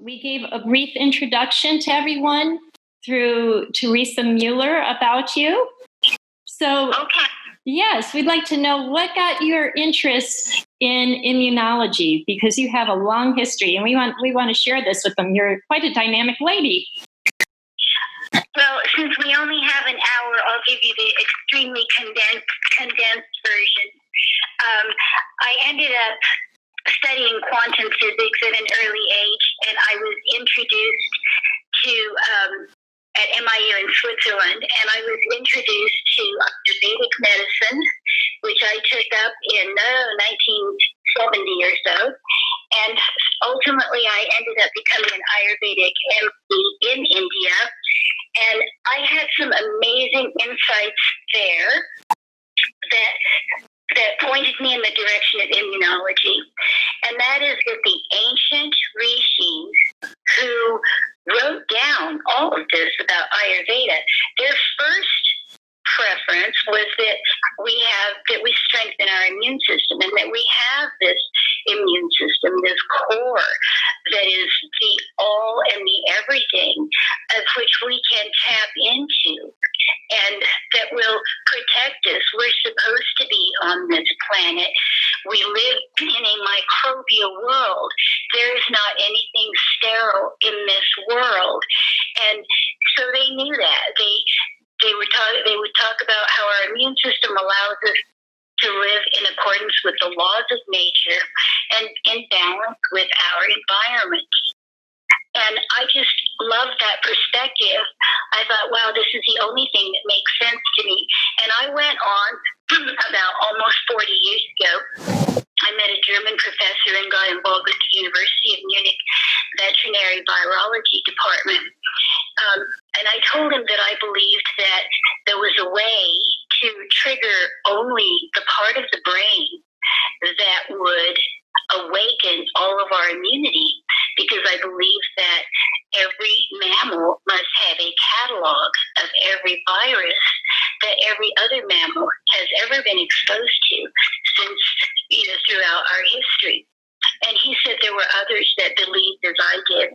we gave a brief introduction to everyone through Teresa Mueller about you. So, Okay. yes, we'd like to know what got your interest in immunology, because you have a long history, and we want to share this with them. You're quite a dynamic lady. Well, since we only have an hour, I'll give you the extremely condensed version. I ended up studying quantum physics at an early age, and I was introduced to at MIU in Switzerland, and I was introduced to Ayurvedic medicine, which I took up in 1970 or so, and ultimately I ended up becoming an Ayurvedic MD in India, and I had some amazing insights there that pointed me in the direction of immunology, and that is that the ancient rishis who wrote down all of this about Ayurveda, their first preference was that we strengthen our immune system, and that we have this immune system, this core that is the all and the everything of which we can tap into, and that will protect us. We're supposed to be on this planet. We live in a microbial world. There is not anything sterile in this world. And so they knew that. They would talk about how our immune system allows us to live in accordance with the laws of nature and in balance with our environment. And I just love that perspective. I thought, wow, this is the only thing that makes sense to me. And I went on about almost 40 years ago. I met a German professor and got involved with the University of Munich veterinary virology department. And I told him that I believed that there was a way to trigger only the part of the brain that would awaken all of our immunity, because I believe that every mammal must have a catalog of every virus that every other mammal has ever been exposed to since, throughout our history. And he said there were others that believed as I did.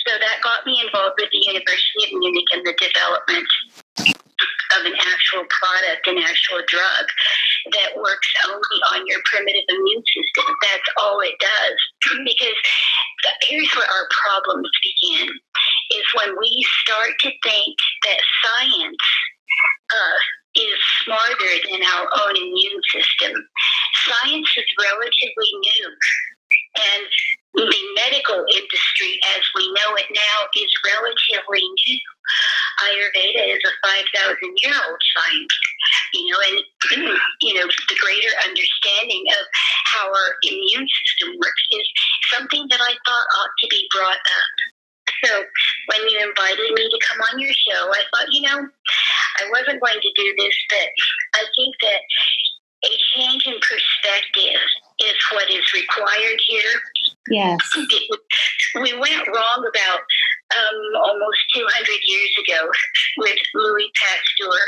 So that got me involved with the University of Munich and the development of an actual product, an actual drug that works only on your primitive immune system. That's all it does. Because here's where our problems begin, is when we start to think that science is smarter than our own immune system. Science is relatively new, and the medical industry as we know it now is relatively new. Ayurveda is a 5,000-year-old science, and the greater understanding of how our immune system works is something that I thought ought to be brought up. So when you invited me to come on your show, I thought, I wasn't going to do this, but I think that a change in perspective is what is required here. Yes. We went wrong about almost 200 years ago with Louis Pasteur.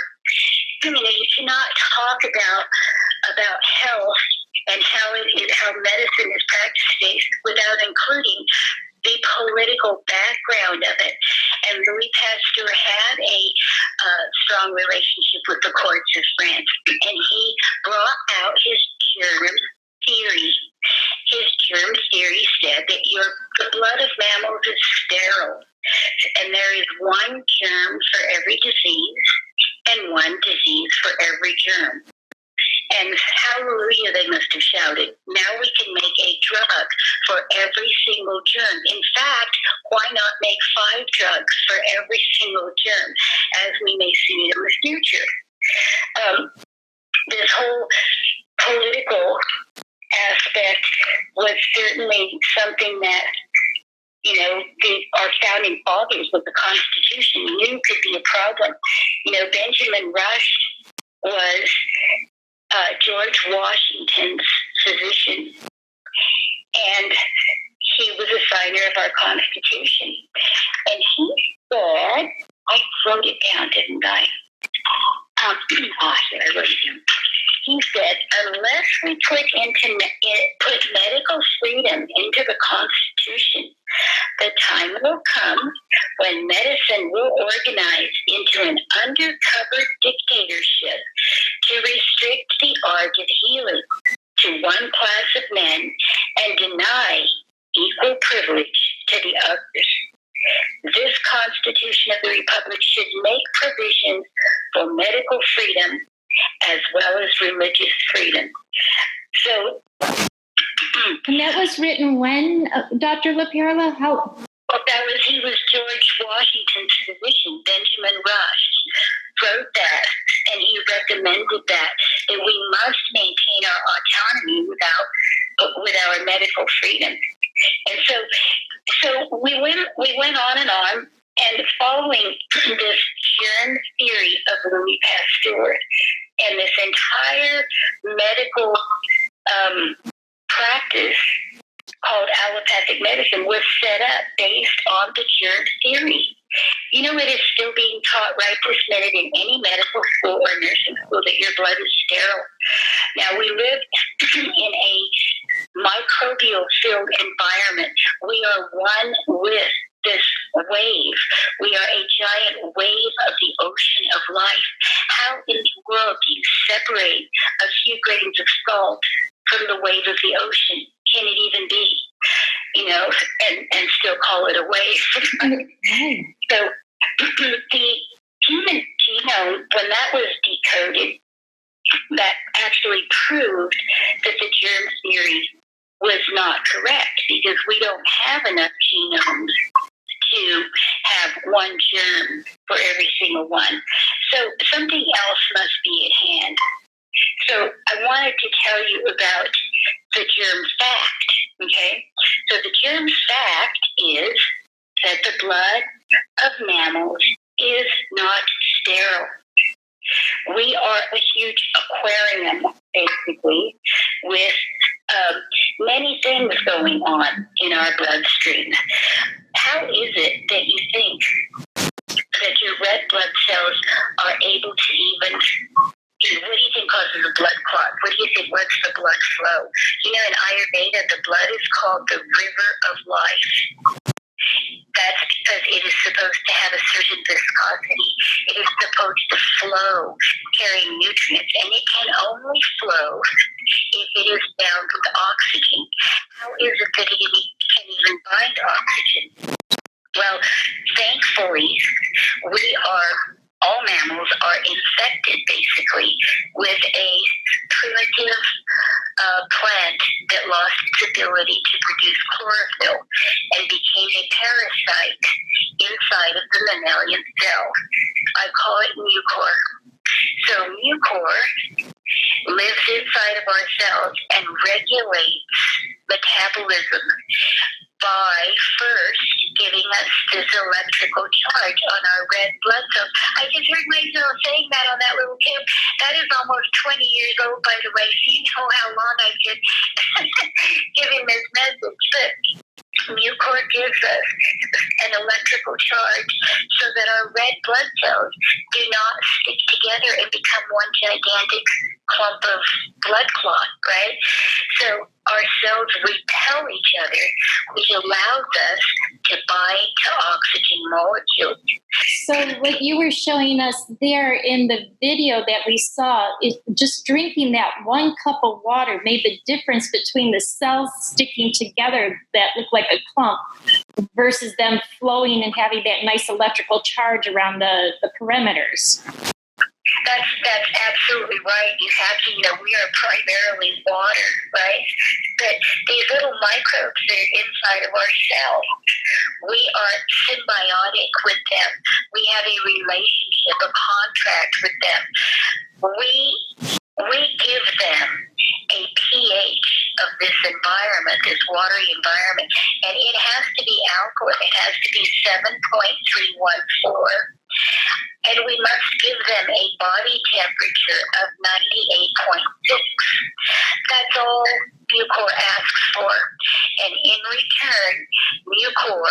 You cannot talk about health and how medicine is practiced without including the political background of it. And Louis Pasteur had a strong relationship with the courts of France, and he brought out his germ theory. His germ theory said that the blood of mammals is sterile, and there is one germ for every disease and one disease for every germ. And hallelujah, they must have shouted. Now we can make a drug for every single germ. In fact, why not make 5 drugs for every single germ, as we may see it in the future? This whole political aspect was certainly something that, our founding fathers with the Constitution knew could be a problem. Benjamin Rush was George Washington's physician, and he was a signer of our Constitution. And he said, I wrote it down, didn't I? Here, I wrote it down. he said, unless we put medical freedom into the Constitution, the time will come when medicine will organize into an undercover dictatorship to restrict the art of healing to one class of men and deny equal privilege to the others. This Constitution of the Republic should make provisions for medical freedom as well as religious freedom. So, and that was written when, Dr. Laperla? How? Well, he was George Washington's physician, Benjamin Rush, wrote that, and he recommended that we must maintain our autonomy with our medical freedom. And so we went on, and following this germ theory of Louis Pasteur, and this entire medical practice called allopathic medicine was set up based on the germ theory. You know, it is still being taught right this minute in any medical school or nursing school that your blood is sterile. Now, we live in a microbial-filled environment. We are one with this wave. We are a giant wave of the ocean of life. How in the world do you separate a few grains of salt from the wave of the ocean? Can it even be? You know, and still call it a wave. So the human genome, when that was decoded, that actually proved that the germ theory was not correct, because we don't have enough genomes to have one germ for every single one. So something else must be at hand. So I wanted to tell you about the germ fact, okay? So the germ fact is that the blood of mammals is not sterile. We are a huge aquarium, basically, with many things going on in our bloodstream. How is it that you think that your red blood cells are able to even... What do you think causes a blood clot? What do you think lets the blood flow? You know, in Ayurveda, the blood is called the river of life. That's because it is supposed to have a certain viscosity. It is supposed to flow, carrying nutrients, and it can only flow if it is bound with oxygen. How is it that it can even bind oxygen? Well, thankfully, all mammals are infected, basically, with a primitive plant that lost its ability to produce chlorophyll and became a parasite inside of the mammalian cell. I call it mucor. So mucor lives inside of our cells and regulates metabolism by first giving us this electrical charge on our red blood cells. I just heard myself saying that on that little tip. That is almost 20 years old, by the way, so you know how long I've been giving this message. But mucor gives us an electrical charge so that our red blood cells do not stick together and become one gigantic clump of blood clot, right? So our cells repel each other, which allows us to bind to oxygen molecules. So what you were showing us there in the video that we saw is just drinking that 1 cup of water made the difference between the cells sticking together that look like a clump versus them flowing and having that nice electrical charge around the perimeters. That's absolutely right. You have to, we are primarily water, right? But these little microbes that are inside of our cells, we are symbiotic with them. We have a relationship, a contract with them. We give them a pH of this environment, this watery environment, and it has to be alkaline. It has to be 7.314. and we must give them a body temperature of 98.6. That's all Mucor asks for. And in return, Mucor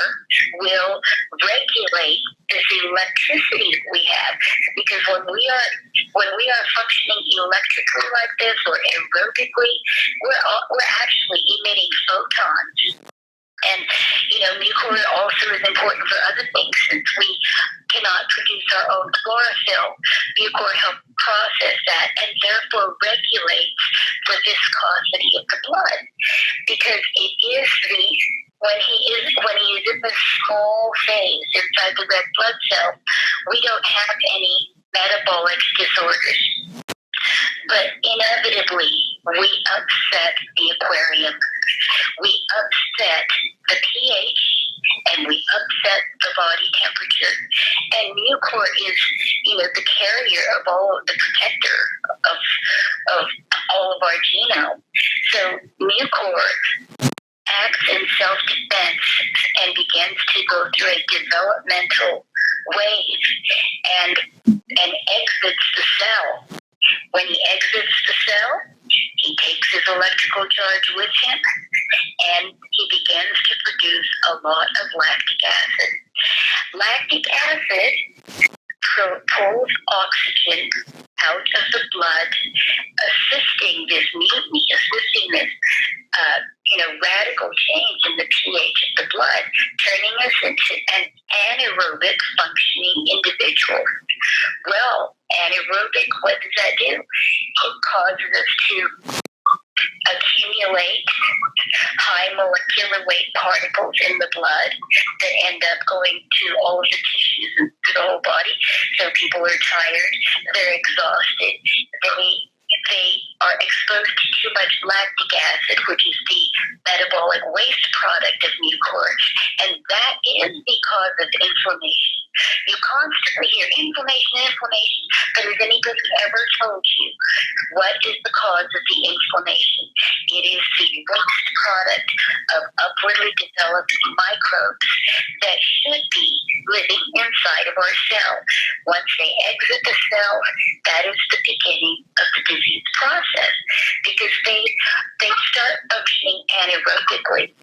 will regulate this electricity we have. Because when we are functioning electrically like this or aerobically, we're actually emitting photons. And, Mucor also is important for other things. Since we cannot produce our own chlorophyll, Mucor helps process that and therefore regulates the viscosity of the blood. Because it is when he is in the small phase inside the red blood cell, we don't have any metabolic disorders. But inevitably, we upset the aquarium. We upset the pH, and we upset the body temperature. And Mucor is, the carrier of the protector of all of our genome. So Mucor acts in self-defense and begins to go through a developmental wave and exits the cell. When he exits the cell, he takes his electrical charge with him, and he begins to produce a lot of lactic acid. Lactic acid pulls oxygen out of the blood, assisting this mutiny, assisting this radical change in the pH of the blood, turning us into an anaerobic functioning individual. Well, anaerobic, what does that do? It causes us to accumulate high molecular weight particles in the blood that end up going to all of the tissues and to the whole body. So people are tired, they're exhausted, they are exposed to too much lactic acid, which is the metabolic waste product of Mucor, and that is the cause of inflammation. You constantly hear inflammation, but has anybody ever told you what is the cause of the inflammation? It is the waste product of upwardly developed microbes that should be living inside of our cell. Once they exit the cell, that is the beginning of the disease process, because they start functioning anaerobically.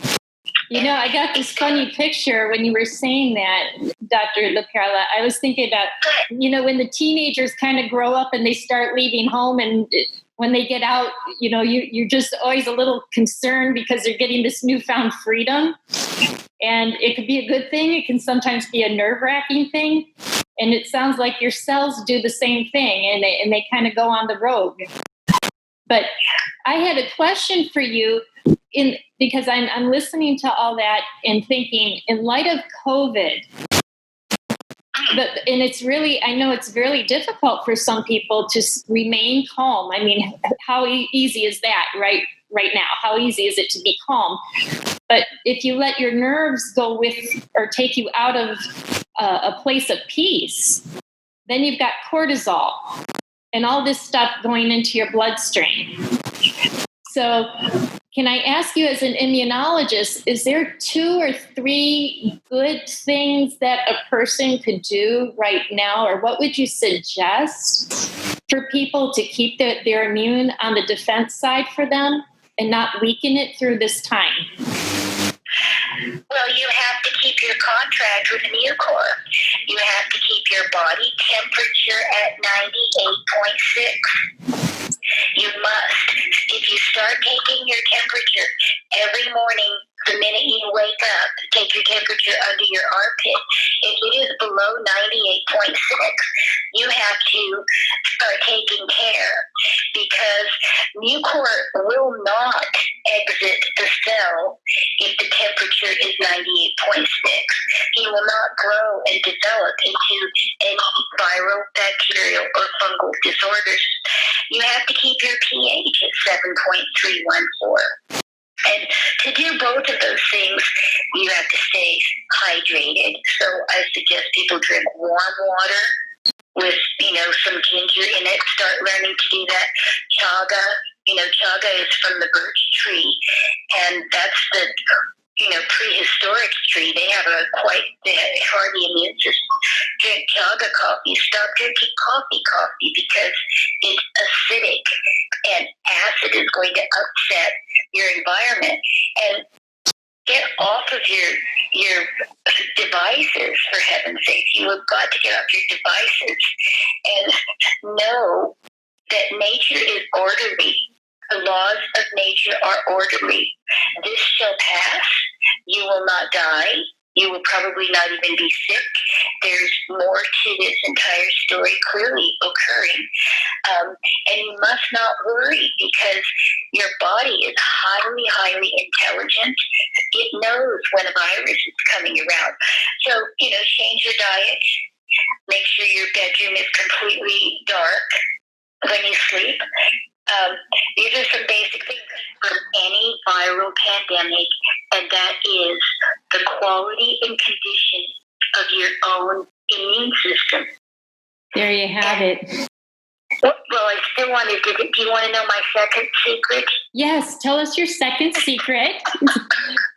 I got this funny picture when you were saying that, Dr. Laperla. I was thinking about, when the teenagers kind of grow up and they start leaving home, and when they get out, you're just always a little concerned because they're getting this newfound freedom. And it could be a good thing. It can sometimes be a nerve-wracking thing. And it sounds like your cells do the same thing, and they kind of go on the road. But I had a question for you, because I'm listening to all that and thinking, in light of COVID, and it's really, I know it's really difficult for some people to remain calm. I mean, how easy is that right now? How easy is it to be calm? But if you let your nerves go with or take you out of a place of peace, then you've got cortisol and all this stuff going into your bloodstream. So can I ask you, as an immunologist, is there 2 or 3 good things that a person could do right now? Or what would you suggest for people to keep their immune on the defense side for them and not weaken it through this time? Well, you have to keep your contract with Mucor. You have to keep your body temperature at 98.6. You must. If you start taking your temperature every morning, the minute you wake up, take your temperature under your armpit. If it is below 98.6, you have to start taking care, because Mucor will not exit the cell if the temperature is 98.6. He will not grow and develop into any viral, bacterial, or fungal disorders. You have to keep your pH at 7.314. And to do both of those things, you have to stay hydrated. So I suggest people drink warm water with, some ginger in it. Start learning to do that. Chaga, chaga is from the birch tree, and that's the prehistoric tree. They have they have a hardy immune system. Drink chaga coffee. Stop drinking coffee because it's acidic and acid is going to upset your environment. And get off of your devices, for heaven's sake. You have got to get off your devices and know that nature is orderly. The laws of nature are orderly. This shall pass. You will not die. You will probably not even be sick. There's more to this entire story clearly occurring. And you must not worry because your body is highly, highly intelligent. It knows when a virus is coming around. So, change your diet. Make sure your bedroom is completely dark when you sleep. These are some basic things from any viral pandemic, and that is the quality and condition of your own immune system. There you have it. Well, I still wanted to. Do you want to know my second secret? Yes, tell us your second secret.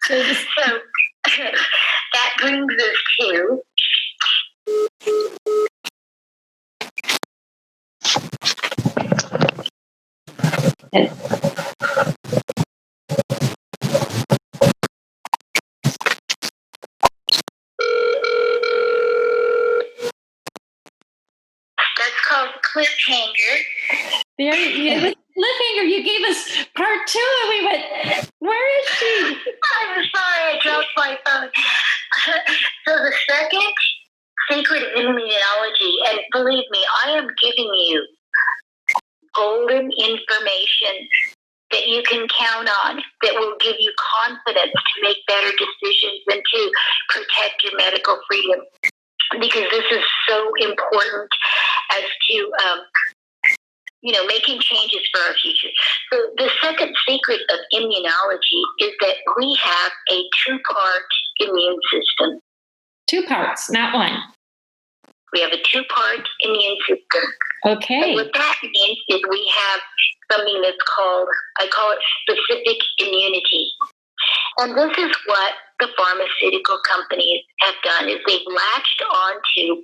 So that brings us to that's called cliffhanger. There, cliffhanger. You gave us part 2, and we went, "Where is she?" I'm sorry, I dropped my phone. So the second secret of immunology, and believe me, I am giving you golden information that you can count on, that will give you confidence to make better decisions and to protect your medical freedom, because this is so important as to making changes for our future. So the second secret of immunology is that we have a 2-part immune system. 2 parts, not 1. We have a 2-part immune system. Okay. And what that means is we have something that's I call it specific immunity. And this is what the pharmaceutical companies have done, is they've latched onto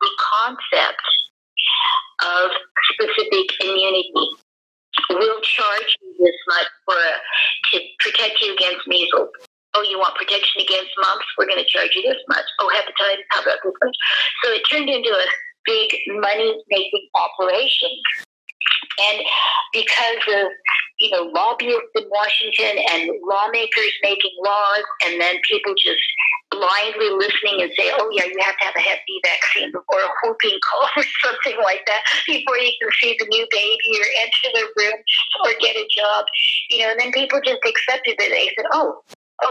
the concept of specific immunity. We'll charge you this much to protect you against measles. Oh, you want protection against mumps? We're going to charge you this much. Oh, hepatitis, how about this much? So it turned into a big money-making operation. And because of, lobbyists in Washington and lawmakers making laws, and then people just blindly listening and say, oh, yeah, you have to have a Hep B vaccine or a whooping cough or something like that before you can see the new baby or enter the room or get a job, and then people just accepted it. They said, oh,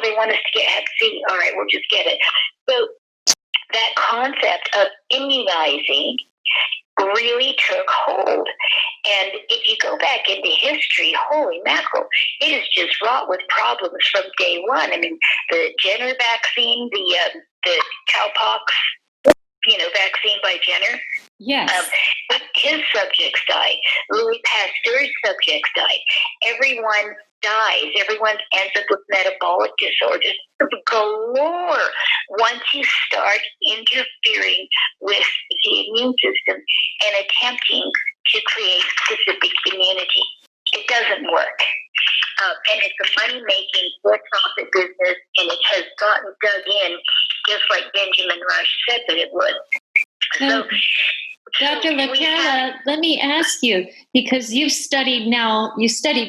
they want us to get Hep C. All right, we'll just get it. So that concept of immunizing really took hold. And if you go back into history, holy mackerel, it is just wrought with problems from day one. I mean, the Jenner vaccine, the cowpox, vaccine by Jenner. Yes. His subjects died. Louis Pasteur's subjects died. Everyone dies. Everyone ends up with metabolic disorders galore once you start interfering with the immune system and attempting to create specific immunity. It doesn't work. And it's a money-making, for-profit business, and it has gotten dug in just like Benjamin Rush said that it would. So, Dr. Laperla, let me ask you, because you studied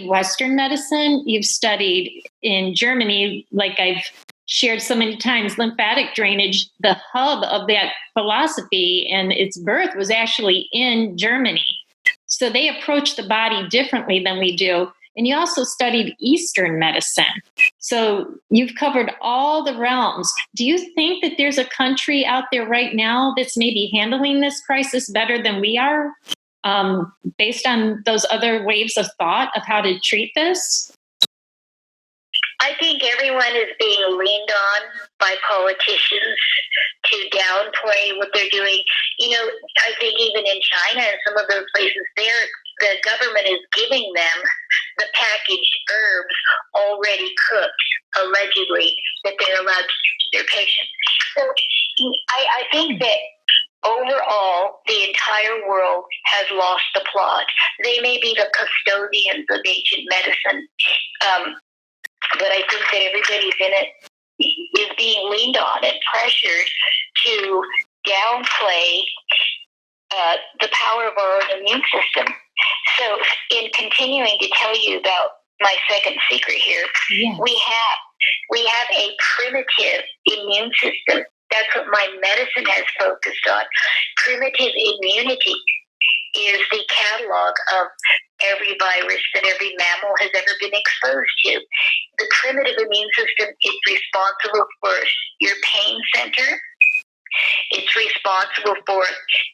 Western medicine, you've studied in Germany, like I've shared so many times, lymphatic drainage, the hub of that philosophy and its birth was actually in Germany. So they approach the body differently than we do. And you also studied Eastern medicine. So you've covered all the realms. Do you think that there's a country out there right now that's maybe handling this crisis better than we are, based on those other waves of thought of how to treat this? I think everyone is being leaned on by politicians to downplay what they're doing. I think even in China and some of those places, they're the government is giving them the packaged herbs already cooked, allegedly, that they're allowed to give to their patients. So I think that overall, the entire world has lost the plot. They may be the custodians of ancient medicine, but I think that everybody's in it is being leaned on and pressured to downplay the power of our own immune system. So, in continuing to tell you about my second secret here, yes, we have a primitive immune system. That's what my medicine has focused on. Primitive immunity is the catalog of every virus that every mammal has ever been exposed to. The primitive immune system is responsible for your pain center. It's responsible for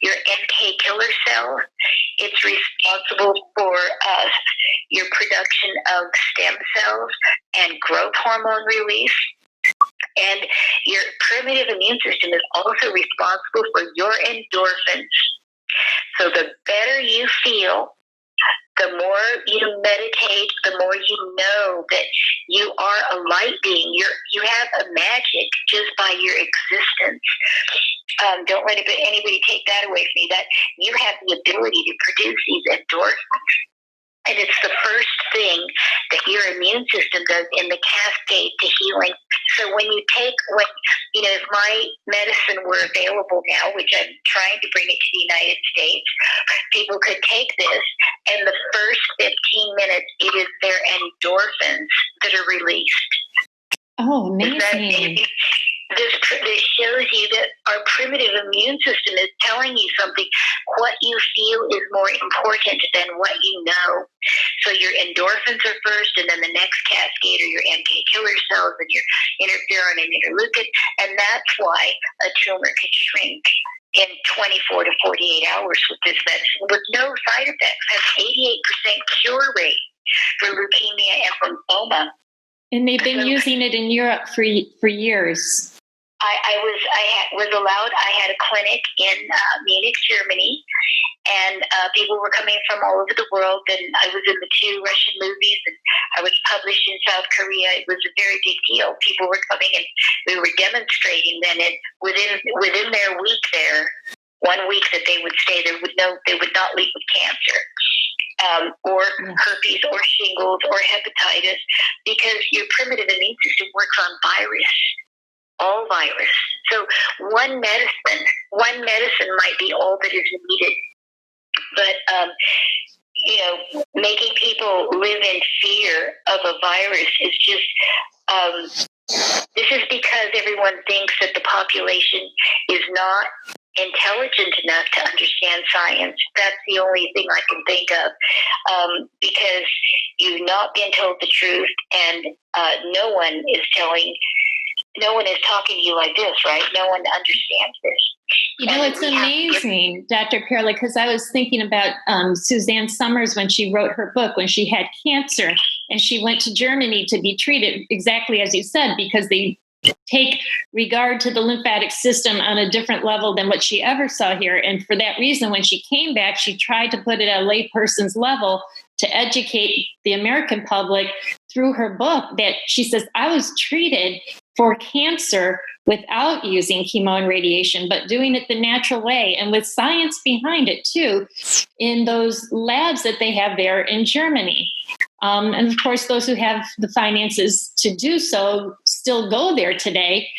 your NK killer cells. It's responsible for your production of stem cells and growth hormone release. And your primitive immune system is also responsible for your endorphins. So the better you feel, the more you meditate, the more you know that you are a light being. You have a magic just by your existence. Don't let anybody take that away from you. That you have the ability to produce these endorphins. And it's the first thing that your immune system does in the cascade to healing. So when you take if my medicine were available now, which I'm trying to bring it to the United States, people could take this, and the first 15 minutes, it is their endorphins that are released. Oh, amazing. This shows you that our primitive immune system is telling you something. What you feel is more important than what you know. So your endorphins are first, and then the next cascade are your NK killer cells and your interferon and interleukin. And that's why a tumor could shrink in 24 to 48 hours with this medicine with no side effects. Has 88% cure rate for leukemia and lymphoma. And they've been using it in Europe for years. I was allowed. I had a clinic in Munich, Germany, and people were coming from all over the world. And I was in the 2 Russian movies, and I was published in South Korea. It was a very big deal. People were coming, and we were demonstrating. Then, within their week there, 1 week that they would stay, they would not leave with cancer. Or herpes or shingles or hepatitis, because your primitive immune system works on virus, all virus. So one medicine might be all that is needed. But, making people live in fear of a virus is just, this is because everyone thinks that the population is not intelligent enough to understand science. That's the only thing I can think of, because you've not been told the truth, and no one is talking to you like this, right? No one understands this. It's amazing, Dr. Laperla, because I was thinking about Suzanne Summers when she wrote her book, when she had cancer, and she went to Germany to be treated, exactly as you said, because they take regard to the lymphatic system on a different level than what she ever saw here. And for that reason, when she came back, she tried to put it at a layperson's level to educate the American public through her book, that she says, I was treated for cancer without using chemo and radiation, but doing it the natural way and with science behind it too, in those labs that they have there in Germany. And of course, those who have the finances to do so still go there today.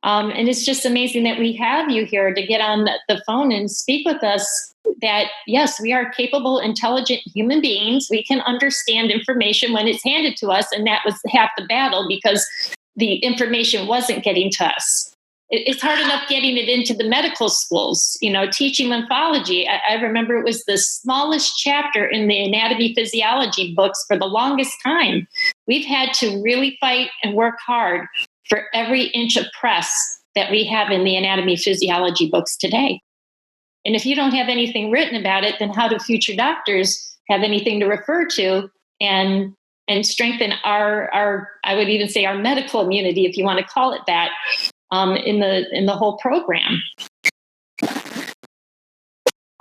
And it's just amazing that we have you here to get on the phone and speak with us that, yes, we are capable, intelligent human beings. We can understand information when it's handed to us. And that was half the battle, because the information wasn't getting to us. It's hard enough getting it into the medical schools, teaching lymphology. I remember it was the smallest chapter in the anatomy physiology books for the longest time. We've had to really fight and work hard for every inch of press that we have in the anatomy physiology books today. And if you don't have anything written about it, then how do future doctors have anything to refer to and strengthen our I would even say our medical immunity, if you want to call it that, in the whole program?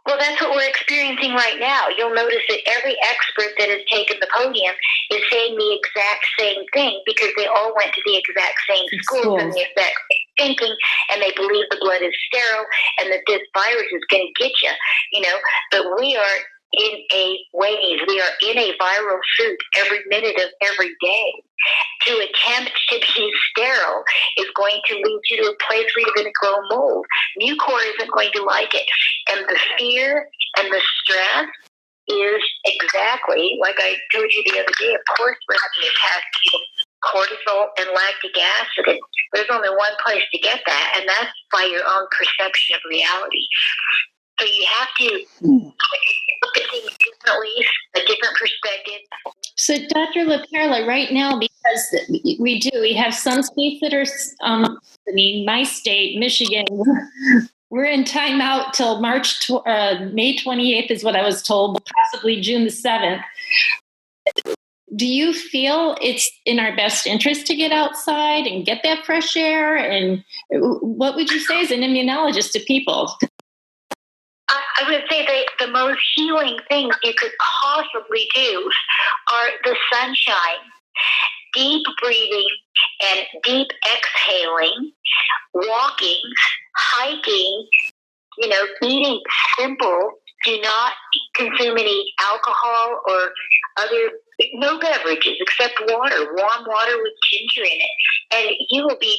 Well, that's what we're experiencing right now. You'll notice that every expert that has taken the podium is saying the exact same thing because they all went to the exact same schools and the exact same thinking, and they believe the blood is sterile and that this virus is going to get you, But we are in a wave. We are in a viral suit every minute of every day. To attempt to be sterile is going to lead you to a place where you're going to grow mold. Mucor isn't going to like it. And the fear and the stress is exactly like I told you the other day. Of course, we're having to test cortisol and lactic acid. And there's only one place to get that, and that's by your own perception of reality. So you have to look at things differently, a different perspective. So, Dr. Laperla, right now, because we have some states that are, my state, Michigan, we're in timeout till May 28th is what I was told, possibly June the 7th. Do you feel it's in our best interest to get outside and get that fresh air? And what would you say as an immunologist to people? I would say the most healing things you could possibly do are the sunshine, deep breathing and deep exhaling, walking, hiking, eating simple. Do not consume any alcohol or no beverages except water, warm water with ginger in it. And you will be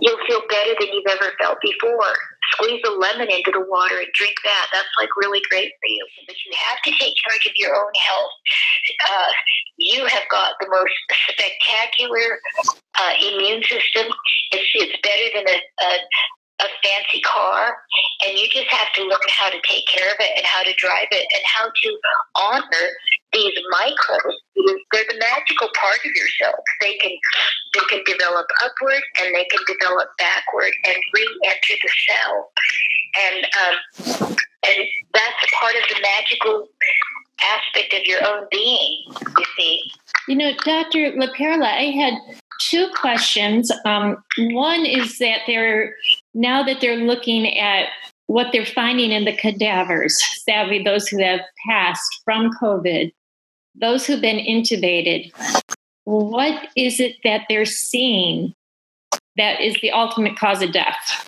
you'll feel better than you've ever felt before. Squeeze a lemon into the water and drink that. That's really great for you. But you have to take charge of your own health. You have got the most spectacular immune system. It's better than a fancy car, and you just have to learn how to take care of it and how to drive it and how to honor these microbes. They're the magical part of yourself. They can develop upward and they can develop backward and re-enter the cell. And that's part of the magical aspect of your own being, you see. Dr. Laperla, I had two questions. One is that now that they're looking at what they're finding in the cadavers, sadly, those who have passed from COVID, those who've been intubated, what is it that they're seeing that is the ultimate cause of death?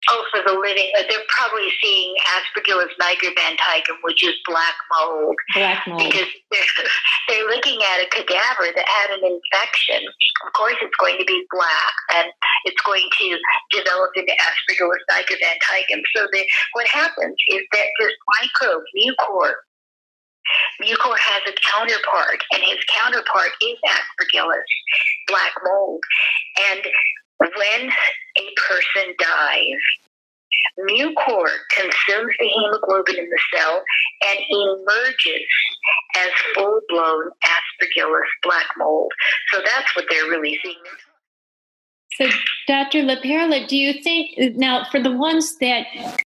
Oh, for the living, they're probably seeing Aspergillus nigrobacterium, which is black mold. Black mold. Because they're looking at a cadaver that had an infection. Of course, it's going to be black, and it's going to develop into Aspergillus nigrobacterium. So what happens is that this microbe, Mucor has a counterpart, and his counterpart is Aspergillus, black mold. And when a person dies, Mucor consumes the hemoglobin in the cell and emerges as full-blown Aspergillus black mold. So that's what they're really seeing. So, Dr. Laperla, do you think, now for the ones that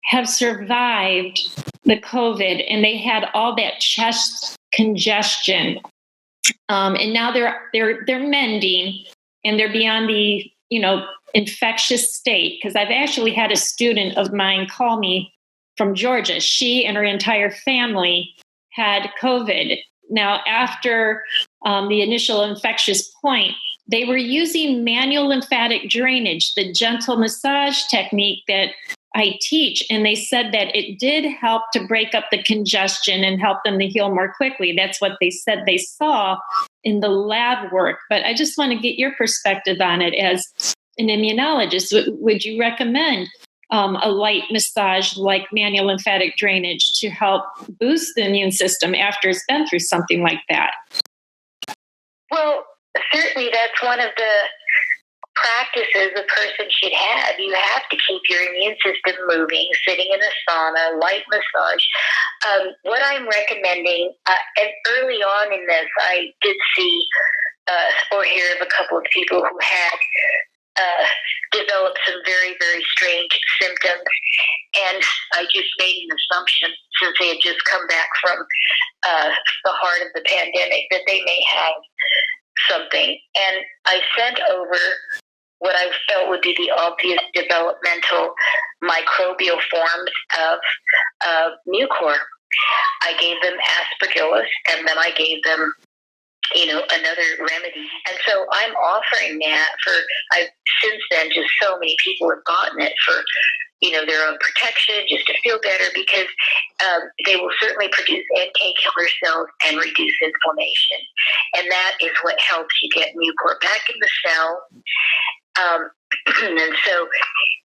have survived the COVID and they had all that chest congestion, and now they're mending and they're beyond the infectious state, because I've actually had a student of mine call me from Georgia. She and her entire family had COVID. Now, after the initial infectious point, they were using manual lymphatic drainage, the gentle massage technique that I teach, and they said that it did help to break up the congestion and help them to heal more quickly. That's what they said they saw in the lab work. But I just want to get your perspective on it as an immunologist. Would you recommend a light massage like manual lymphatic drainage to help boost the immune system after it's been through something like that? Well, certainly that's one of the practices a person should have. You have to keep your immune system moving, sitting in a sauna, light massage. What I'm recommending, and early on in this, I did see or hear of a couple of people who had developed some very, very strange symptoms. And I just made an assumption, since they had just come back from the heart of the pandemic, that they may have something. And I sent over what I felt would be the obvious developmental microbial forms of mucor. I gave them aspergillus, and then I gave them, another remedy. And so I'm offering that since then, just so many people have gotten it for, their own protection, just to feel better, because they will certainly produce NK killer cells and reduce inflammation. And that is what helps you get mucor back in the cell. And so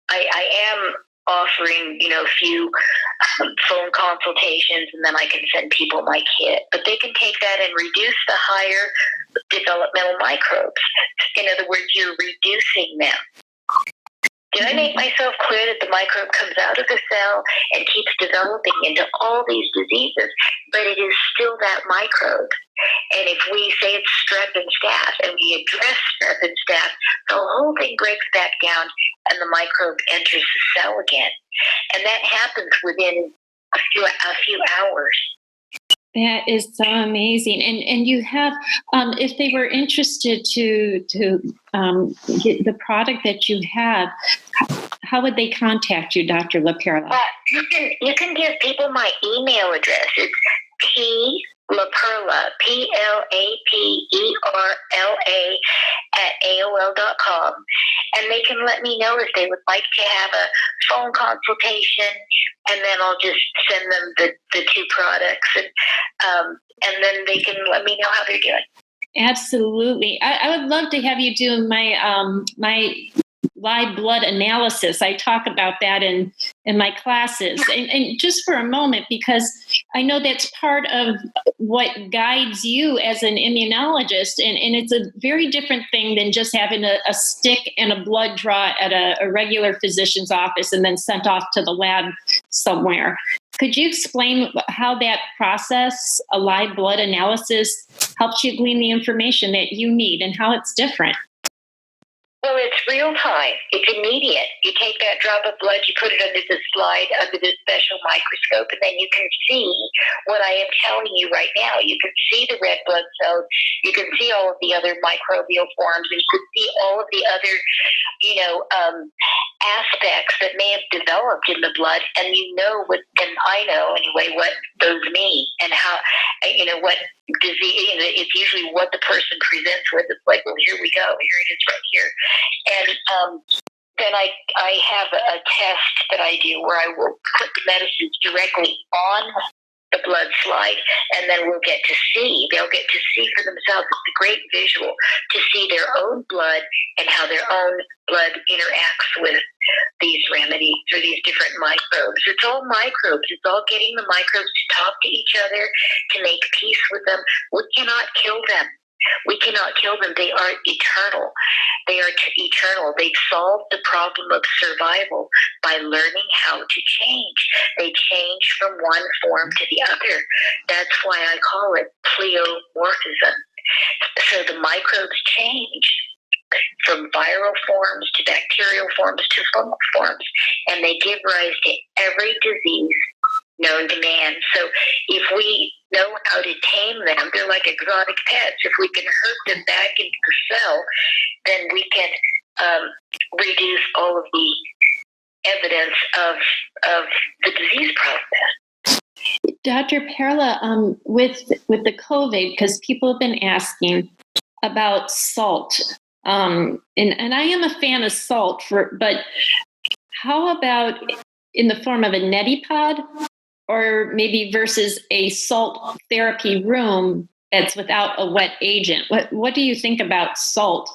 I am offering, a few phone consultations, and then I can send people my kit. But they can take that and reduce the higher developmental microbes. In other words, you're reducing them. Did I make myself clear that the microbe comes out of the cell and keeps developing into all these diseases, but it is still that microbe? And if we say it's strep and staph, and we address strep and staph, the whole thing breaks back down, and the microbe enters the cell again. And that happens within a few hours. That is so amazing. And you have, if they were interested to get the product that you have, how would they contact you, Dr. Laperla? You can give people my email address. It's Laperla, PLAPERLA @AOL.com. And they can let me know if they would like to have a phone consultation, and then I'll just send them the two products, and then they can let me know how they're doing. Absolutely. I would love to have you do my my live blood analysis. I talk about that in my classes. And just for a moment, because I know that's part of what guides you as an immunologist. And it's a very different thing than just having a stick and a blood draw at a regular physician's office and then sent off to the lab somewhere. Could you explain how that process, a live blood analysis, helps you glean the information that you need and how it's different? Well, it's real time. It's immediate. You take that drop of blood, you put it under the slide, under the special microscope, and then you can see what I am telling you right now. You can see the red blood cells. You can see all of the other microbial forms. You can see all of the other, aspects that may have developed in the blood, and and I know anyway what those mean and how, what disease. It's usually what the person presents with. It's like, well, here we go. Here it is right here. And then I have a test that I do where I will put the medicines directly on the blood slide, and then they'll get to see for themselves. It's a great visual to see their own blood and how their own blood interacts with these remedies or these different microbes. It's all microbes. It's all getting the microbes to talk to each other, to make peace with them. We cannot kill them. We cannot kill them. They are eternal. They are eternal. They've solved the problem of survival by learning how to change. They change from one form to the other. That's why I call it pleomorphism. So the microbes change from viral forms to bacterial forms to fungal forms, and they give rise to every disease known to man. So if we know how to tame them, they're like exotic pets. If we can herd them back into the cell, then we can reduce all of the evidence of the disease process. Dr. Perla, with the COVID, because people have been asking about salt, and I am a fan of salt, but how about in the form of a neti pod? Or maybe versus a salt therapy room that's without a wet agent. What do you think about salt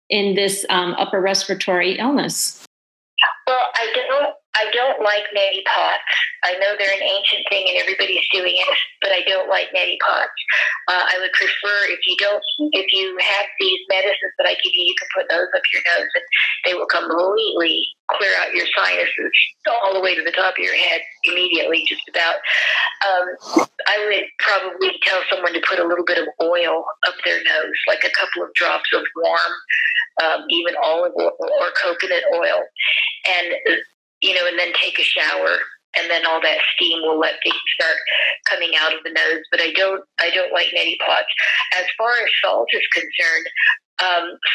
in this upper respiratory illness? Well, I don't like neti pots. I know they're an ancient thing and everybody's doing it, but I don't like neti pots. I would prefer if you have these medicines that I give you, you can put those up your nose and they will completely clear out your sinuses all the way to the top of your head immediately, just about. I would probably tell someone to put a little bit of oil up their nose, like a couple of drops of warm, even olive oil or coconut oil, and then take a shower, and then all that steam will let things start coming out of the nose. But I don't like neti pots. As far as salt is concerned,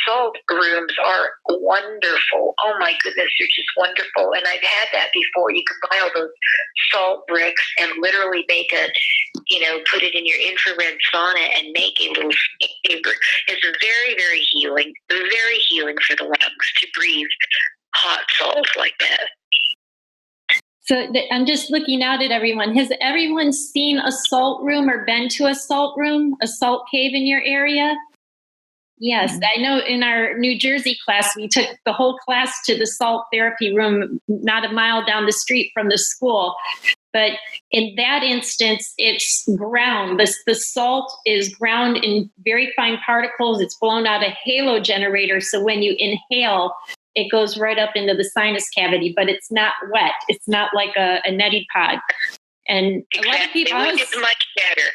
salt rooms are wonderful. Oh my goodness, they're just wonderful. And I've had that before. You can buy all those salt bricks and literally make put it in your infrared sauna and make a little chamber. It's very, very healing for the lungs to breathe hot salt like that. So I'm just looking out at everyone. Has everyone seen a salt room or been to a salt room, a salt cave in your area? Yes, I know in our New Jersey class, we took the whole class to the salt therapy room, not a mile down the street from the school. But in that instance, it's ground. The salt is ground in very fine particles. It's blown out a halo generator. So when you inhale, it goes right up into the sinus cavity, but it's not wet. It's not like a neti pot. And a lot of people, it's much better.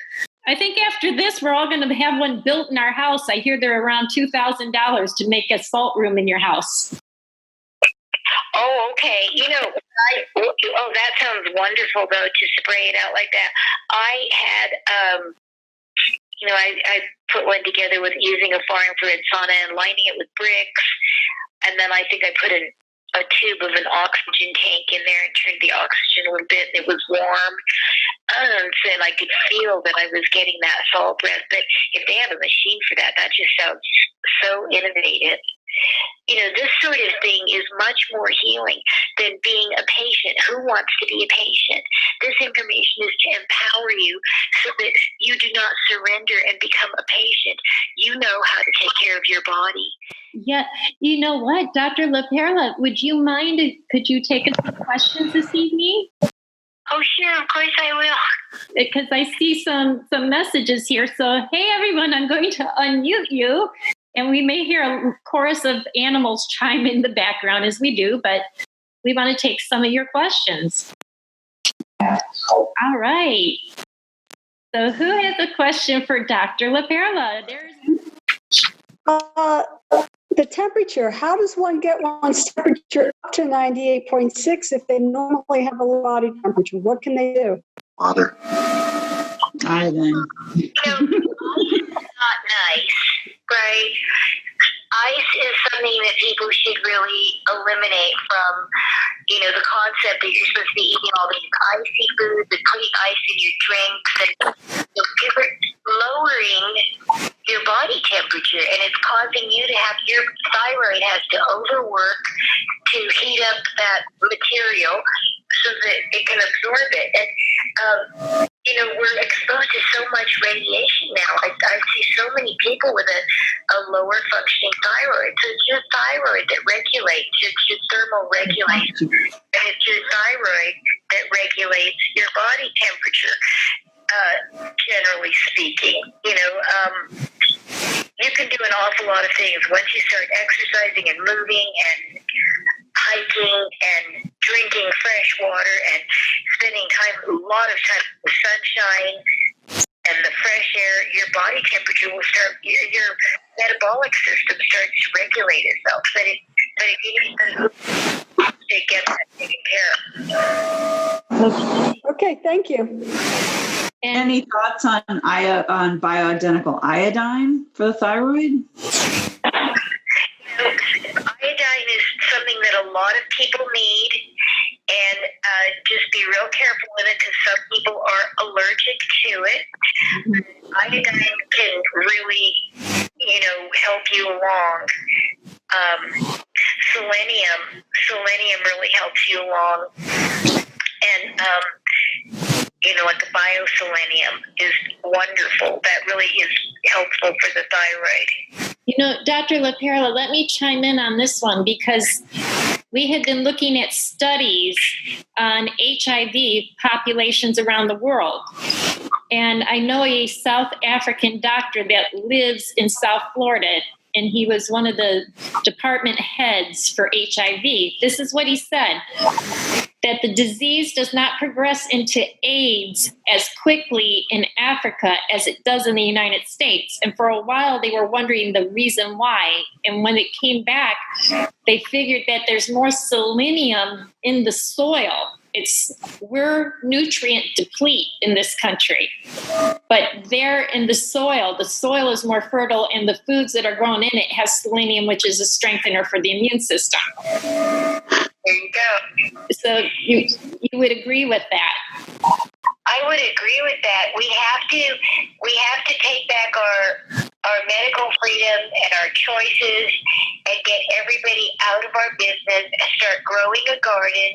I think after this, we're all going to have one built in our house. I hear they're around $2,000 to make a salt room in your house. Oh, okay. That sounds wonderful, though, to spray it out like that. I had, I put one together with using a far infrared sauna and lining it with bricks. And then I think I put a tube of an oxygen tank in there and turned the oxygen a little bit. And it was warm. And I could feel that I was getting that salt breath. But if they have a machine for that, that just sounds so innovative. This sort of thing is much more healing than being a patient. Who wants to be a patient? This information is to empower you so that you do not surrender and become a patient. You know how to take care of your body. Yeah. You know what, Dr. Laperla, would you mind, could you take us some questions this evening? Oh, sure. Of course I will. Because I see some messages here. So, hey, everyone, I'm going to unmute you. And we may hear a chorus of animals chime in the background as we do, but we want to take some of your questions. All right. So who has a question for Dr. Laperla? The temperature, how does one get one's temperature up to 98.6 if they normally have a low body temperature? What can they do? Water. Iodine. Not nice, right? Ice is something that people should really eliminate from, the concept that you're supposed to be eating all these icy foods and putting ice in your drinks and lowering your body temperature, and it's causing you to have your thyroid has to overwork to heat up that material so that it can absorb it. And we're exposed to so much radiation now. I see so many people with a lower functioning thyroid. So it's your thyroid that regulates, it's your thermal regulation, and it's your thyroid that regulates your body temperature, generally speaking. You can do an awful lot of things once you start exercising and moving and hiking and drinking fresh water and spending a lot of time in the sunshine and the fresh air. Your body temperature will start, your metabolic system starts to regulate itself. But if you need to get that taken care of. Okay, thank you. Any thoughts on bioidentical iodine for the thyroid? Iodine is something that a lot of people need, and just be real careful with it because some people are allergic to it. Iodine can really, help you along. Selenium really helps you along, and the bioselenium is wonderful. That really is helpful for the thyroid. Dr. Laperla, let me chime in on this one because we had been looking at studies on HIV populations around the world. And I know a South African doctor that lives in South Florida, and he was one of the department heads for HIV. This is what he said, that the disease does not progress into AIDS as quickly in Africa as it does in the United States. And for a while, they were wondering the reason why. And when it came back, they figured that there's more selenium in the soil we're nutrient deplete in this country, but they're in the soil is more fertile, and the foods that are grown in it has selenium, which is a strengthener for the immune system. There you go. So you would agree with that? I would agree with that. We have to take back our medical freedom and our choices and get everybody out of our business and start growing a garden,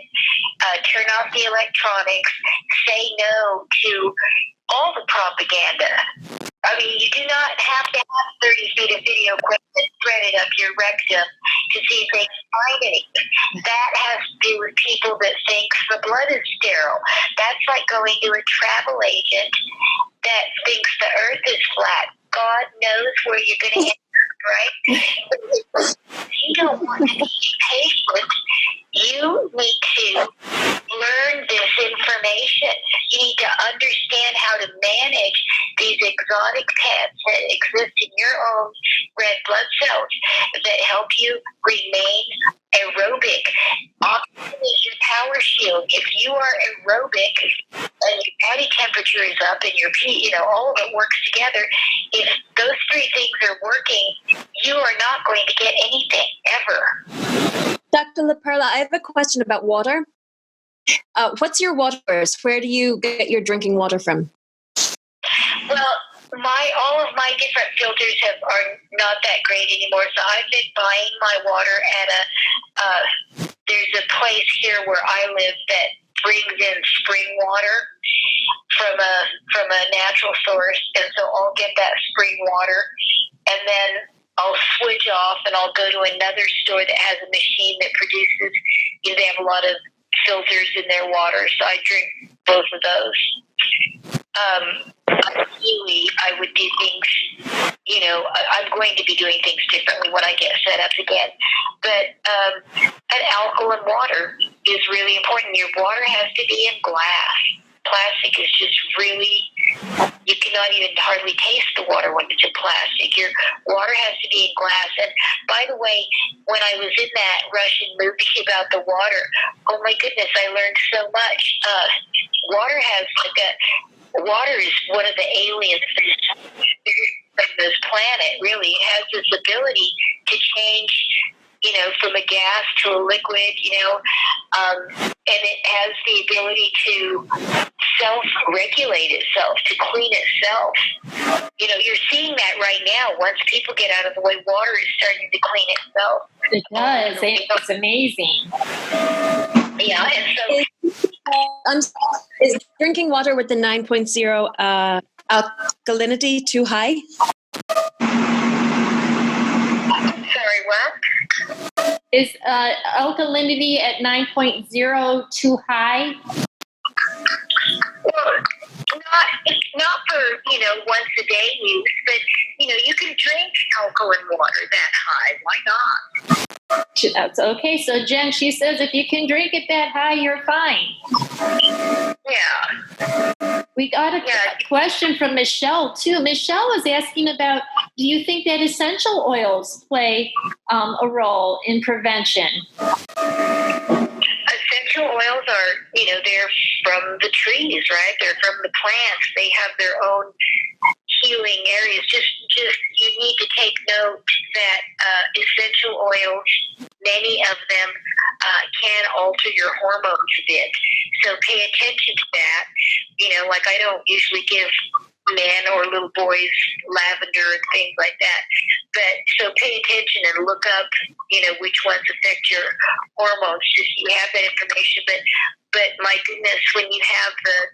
turn off the electronics, say no to all the propaganda. I mean, you do not have to have 30 feet of video equipment threaded up your rectum to see if they can find anything. That has to do with people that think the blood is sterile. That's like going to a travel agent that thinks the earth is flat. God knows where you're going to end up, right? You don't want to be patient. You need to learn this information. You need to understand how to manage these exotic pests that exist in your own red blood cells that help you remain aerobic. Oxygen is your power shield. If you are aerobic and your body temperature is up and your all of it works together, if those three things are working, you are not going to get anything ever. Dr. Laperla, I have a question about water. What's your water source? Where do you get your drinking water from? Well, all of my different filters are not that great anymore, so I've been buying my water at there's a place here where I live that brings in spring water from a natural source, and so I'll get that spring water, and then I'll switch off and I'll go to another store that has a machine that produces, they have a lot of filters in their water, so I drink both of those. Ideally, I would do things, I'm going to be doing things differently when I get set up again. But an alkaline water is really important. Your water has to be in glass. Plastic is just really, you cannot even hardly taste the water when it's in plastic. Your water has to be in glass. And by the way, when I was in that Russian movie about the water, oh my goodness, I learned so much. Water is one of the aliens from this planet, really. It has this ability to change, from a gas to a liquid, and it has the ability to self-regulate itself, to clean itself. You're seeing that right now. Once people get out of the way, water is starting to clean itself. It does. It's amazing. Yeah, and so... is drinking water with the 9.0 alkalinity too high? Sorry, what? Is alkalinity at 9.0 too high? Well, not for, once a day use, but, you can drink alkaline water that high. Why not? That's okay. So Jen, she says if you can drink it that high, you're fine. Yeah. We got a question from Michelle too. Michelle was asking about, do you think that essential oils play a role in prevention? Essential oils are, they're from the trees, right? They're from the plants. They have their own healing areas. Just you need to take note that essential oils, many of them can alter your hormones a bit. So pay attention to that. Like I don't usually give men or little boys lavender and things like that. But so pay attention and look up, which ones affect your hormones. Just you have that information. But my goodness, when you have the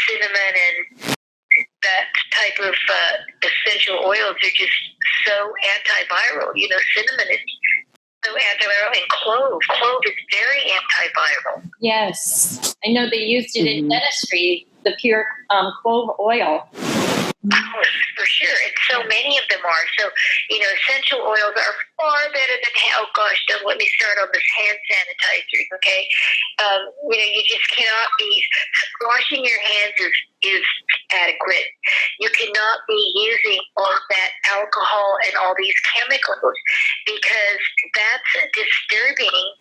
cinnamon and that type of essential oils are just so antiviral. Cinnamon is so antiviral, and clove is very antiviral. Yes, I know they used it in dentistry, the pure clove oil. Oh, for sure, and so many of them are. So, essential oils are far better than, don't let me start on this hand sanitizers, okay? You just cannot be, washing your hands is adequate. You cannot be using all that alcohol and all these chemicals because that's disturbing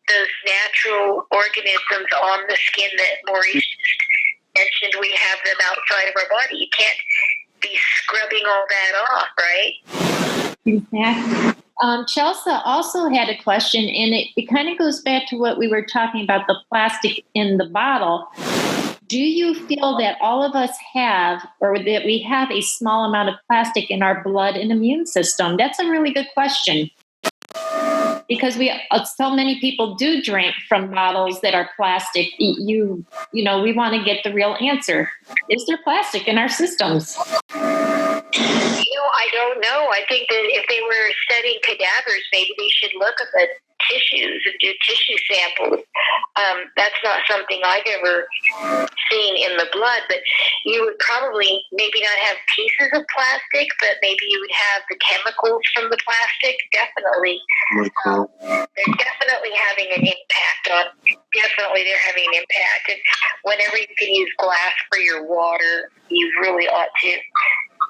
those natural natural organisms on the skin that Maurice mentioned. We have them outside of our body. You can't be scrubbing all that off, right? Exactly. Chelsea also had a question, and it kind of goes back to what we were talking about, the plastic in the bottle. Do you feel that all of us have, or that we have a small amount of plastic in our blood and immune system? That's a really good question. Because so many people do drink from bottles that are plastic. We want to get the real answer. Is there plastic in our systems? I don't know. I think that if they were studying cadavers, maybe they should look at the tissues and do tissue samples. That's not something I've ever seen in the blood, but you would probably maybe not have pieces of plastic, but maybe you would have the chemicals from the plastic. Definitely. They're definitely having an impact they're having an impact. And whenever you can use glass for your water, you really ought to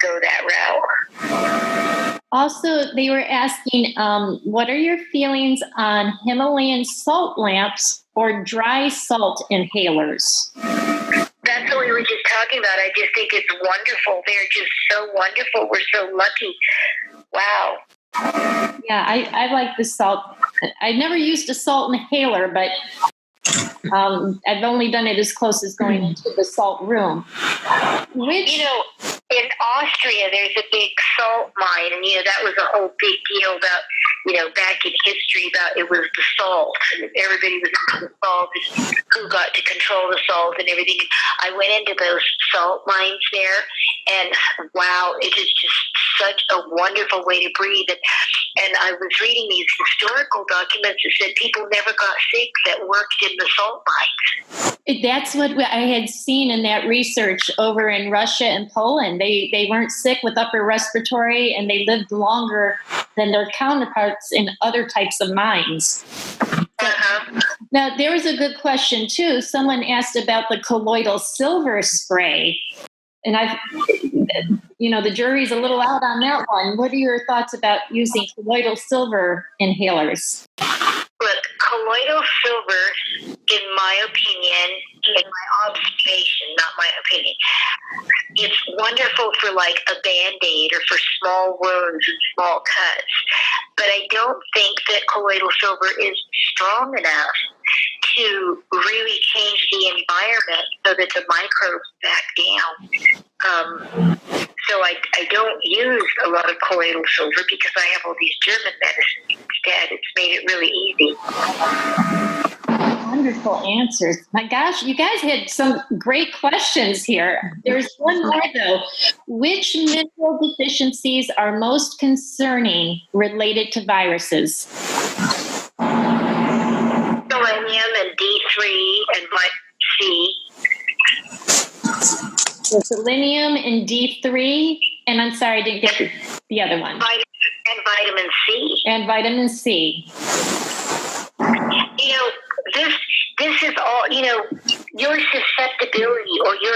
go that route. Also, they were asking, what are your feelings on Himalayan salt lamps or dry salt inhalers? That's what we were just talking about. I just think it's wonderful. They're just so wonderful. We're so lucky. Wow. Yeah, I like the salt. I've never used a salt inhaler, but I've only done it as close as going into the salt room. In Austria, there's a big salt mine, and that was a whole big deal about, back in history about it was the salt. Everybody was into the salt, who got to control the salt and everything. I went into those salt mines there, and wow, it is just such a wonderful way to breathe. And I was reading these historical documents that said people never got sick that worked in the salt mines. That's what I had seen in that research over in Russia and Poland. They weren't sick with upper respiratory, and they lived longer than their counterparts in other types of mines. Now, there was a good question, too. Someone asked about the colloidal silver spray. And the jury's a little out on that one. What are your thoughts about using colloidal silver inhalers? Look, colloidal silver, in my opinion, in my observation, not my opinion, it's wonderful for like a Band-Aid or for small wounds and small cuts. But I don't think that colloidal silver is strong enough to really change the environment so that the microbes back down. So I don't use a lot of colloidal silver because I have all these German medicines instead. It's made it really easy. Wonderful answers. My gosh, you guys had some great questions here. There's one more, though. Which mineral deficiencies are most concerning related to viruses? Selenium and D3 and vitamin C. So selenium and D3, and I'm sorry, I didn't get the other one. And vitamin C. And vitamin C. This is all, your susceptibility or your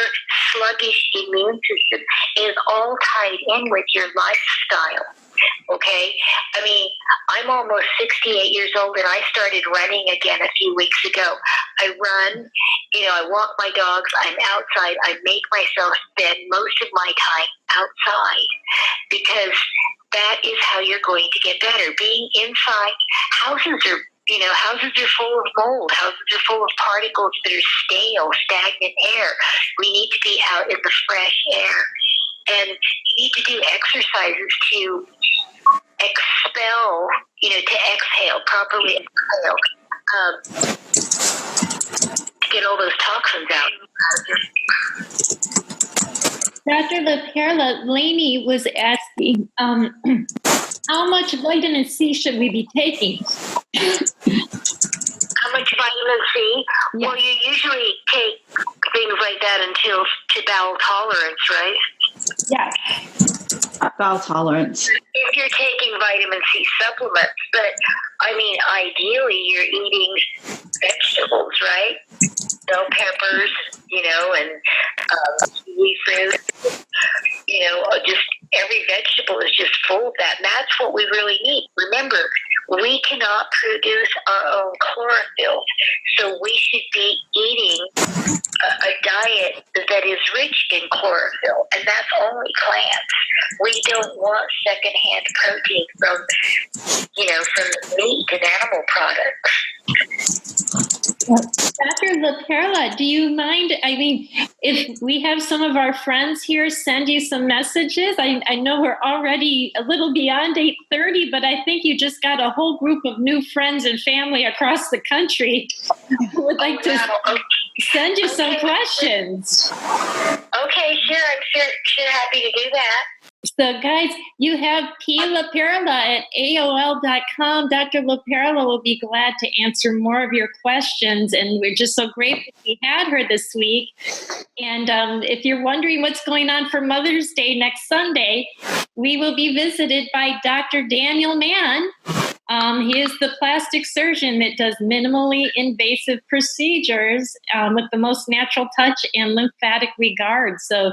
sluggish immune system is all tied in with your lifestyle. Okay? I mean, I'm almost 68 years old, and I started running again a few weeks ago. I run, I walk my dogs, I'm outside, I make myself spend most of my time outside because that is how you're going to get better. Being inside, houses are full of mold. Houses are full of particles that are stale, stagnant air. We need to be out in the fresh air. And you need to do exercises to expel, to exhale, properly exhale, to get all those toxins out. Dr. Laperla, Lainey was asking, how much vitamin C should we be taking? How much vitamin C? Yeah. Well, you usually take things like that until to bowel tolerance, right? Yeah. Bowel tolerance. If you're taking vitamin C supplements, but I mean, ideally you're eating vegetables, right? Bell peppers, and kiwi fruit. Just every vegetable is just full of that. And that's what we really need. Remember, we cannot produce our own chlorophyll. So we should be eating a diet that is rich in chlorophyll, and that's only plants. We don't want secondhand protein from meat and animal products. Dr. Laperla, do you mind? I mean, if we have some of our friends here send you some messages, I know we're already a little beyond 8:30, but I think you just got a whole group of new friends and family across the country who would like to send you some questions. Okay, sure. I'm sure happy to do that. So, guys, you have P. Laperla at AOL.com. Dr. Laperla will be glad to answer more of your questions, and we're just so grateful we had her this week. And if you're wondering what's going on for Mother's Day next Sunday, we will be visited by Dr. Daniel Mann. He is the plastic surgeon that does minimally invasive procedures with the most natural touch and lymphatic regard. So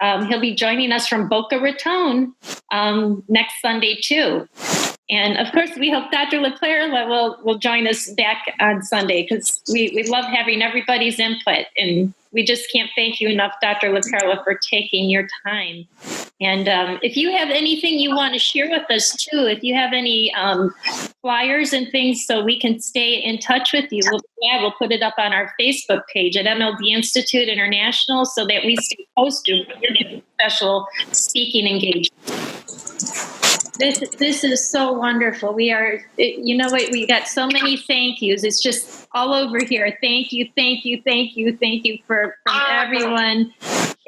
he'll be joining us from Boca Raton next Sunday, too. And of course, we hope Dr. Laperla will join us back on Sunday, because we love having everybody's input. And we just can't thank you enough, Dr. Laperla, for taking your time. And if you have anything you want to share with us, too, if you have any flyers and things so we can stay in touch with you, we'll put it up on our Facebook page at MLD Institute International so that we stay posted with special speaking engagement. This is so wonderful. We are, we got so many thank yous. It's just all over here. Thank you from everyone.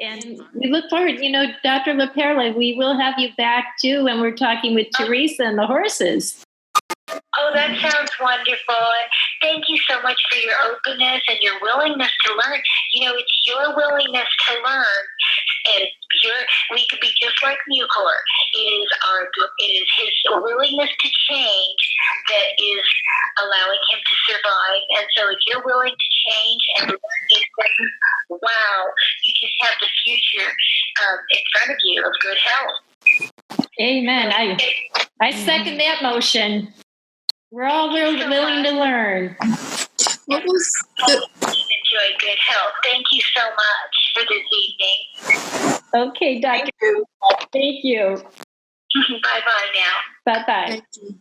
And we look forward, Dr. Laperla, we will have you back too when we're talking with Teresa and the horses. Oh, that sounds wonderful. And thank you so much for your openness and your willingness to learn. It's your willingness to learn, and we could be just like Mucor. It is his willingness to change that is allowing him to survive. And so if you're willing to change and learn these things, wow, you just have the future in front of you of good health. Amen. I second that motion. We're all willing to learn. Enjoy good health. Thank you so much for this evening. Okay, Doctor. Thank you. Bye-bye now. Bye-bye. Thank you.